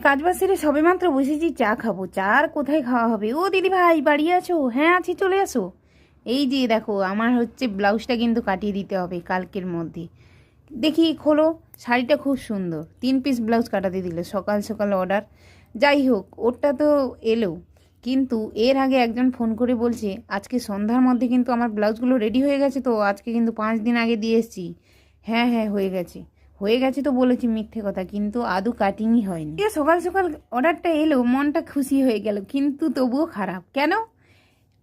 কাজবাজ সেরে সবেমাত্র বসেছি চা খাবো। চা আর কোথায় খাওয়া হবে? ও দিদি ভাই বাড়ি আছো? হ্যাঁ আছি, চলে আসো। এই যে দেখো আমার হচ্ছে ব্লাউজটা কিন্তু কাটিয়ে দিতে হবে কালকের মধ্যে। দেখি খোলো, শাড়িটা খুব সুন্দর, 3 পিস ব্লাউজ কাটাতে দিল সকাল সকাল অর্ডার। যাই হোক, ওরটা তো এলো, কিন্তু এর আগে একজন ফোন করে বলছে আজকে সন্ধ্যার মধ্যে কিন্তু আমার ব্লাউজগুলো রেডি হয়ে গেছে, তো আজকে কিন্তু 5 দিন আগে দিয়ে এসেছি। হ্যাঁ হ্যাঁ হয়ে গেছে, হয়ে গেছে তো বলেছি মিথ্যে কথা, কিন্তু আদৌ কাটিংই হয়নি। এ সকাল সকাল অর্ডারটা এলো, মনটা খুশি হয়ে গেল, কিন্তু তবুও খারাপ। কেন?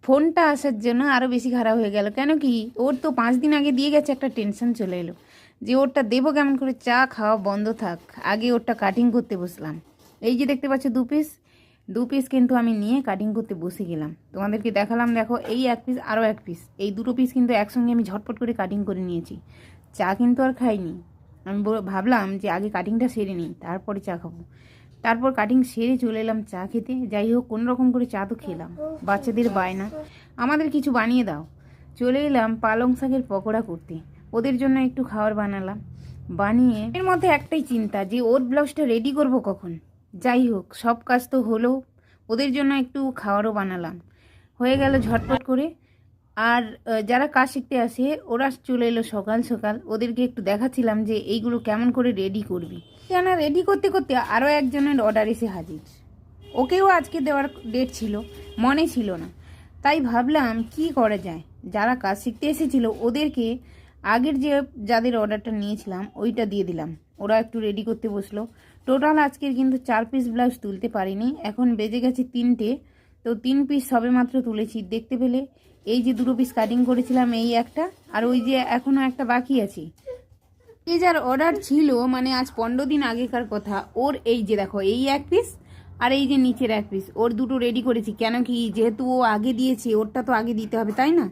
ফোনটা আসার জন্য আরও বেশি খারাপ হয়ে গেল। কেন কি, ওর তো 5 দিন আগে দিয়ে গেছে, একটা টেনশন চলে এলো যে ওরটা দেবো কেমন করে। চা খাওয়া বন্ধ থাক, আগে ওরটা কাটিং করতে বসলাম। এই যে দেখতে পাচ্ছ 2 পিস কিন্তু আমি নিয়ে কাটিং করতে বসে গেলাম। তোমাদেরকে দেখালাম, দেখো এই 1 পিস আরও 1 পিস, এই 2 পিস কিন্তু একসঙ্গে আমি ঝটপট করে কাটিং করে নিয়েছি। চা কিন্তু আর খাইনি, আমি ভাবলাম যে আগে কাটিংটা সেরে নিই তারপরে চা খাবো। তারপর কাটিং সেরে চলে এলাম চা খেতে। যাই হোক, কোনো রকম করে চা তো খেলাম, বাচ্চাদের বায়না আমাদের কিছু বানিয়ে দাও। চলে এলাম পালং শাকের পকোড়া করতে, ওদের জন্য একটু খাবার বানালাম। বানিয়ে এর মধ্যে একটাই চিন্তা যে ওর ব্লাউজটা রেডি করব কখন। যাই হোক, সব কাজ তো হলো, ওদের জন্য একটু খাবারও বানালাম, হয়ে গেল ঝটপট করে। আর যারা কাজ শিখতে আসে ওরা চলে এলো সকাল সকাল, ওদেরকে একটু দেখাচ্ছিলাম যে এইগুলো কেমন করে রেডি করবি। কেন রেডি করতে করতে আরও একজনের অর্ডার এসে হাজির। ওকেও আজকে দেওয়ার ডেট ছিল, মনে ছিল না। তাই ভাবলাম কি করা যায়, যারা কাজ শিখতে এসেছিল ওদেরকে আগের যে যাদের অর্ডারটা নিয়েছিলাম ওইটা দিয়ে দিলাম, ওরা একটু রেডি করতে বসলো। টোটাল আজকের কিন্তু 4 পিস ব্লাউজ তুলতে পারিনি, এখন বেজে গেছে 3টে। তো 3 পিস সবে মাত্র তুলেছি। দেখতে পেলে এই যে 2 পিস কাটিং করেছিলাম, এই একটা, আর ওই যে এখনও একটা বাকি আছে। এই যার অর্ডার ছিল, মানে আজ 15 দিন আগেকার কথা, ওর এই যে দেখো এই 1 পিস আর এই যে নিচের 1 পিস, ওর দুটো রেডি করেছি। কেন কি, যেহেতু ও আগে দিয়েছে ওরটা তো আগে দিতে হবে, তাই না?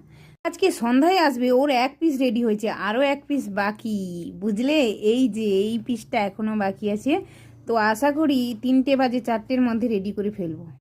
আজকে সন্ধ্যায় আসবে, ওর 1 পিস রেডি হয়েছে, আরও 1 পিস বাকি, বুঝলে? এই যে এই পিসটা এখনো বাকি আছে। তো আশা করি 3টে বাজে 4টের মধ্যে রেডি করে ফেলবো।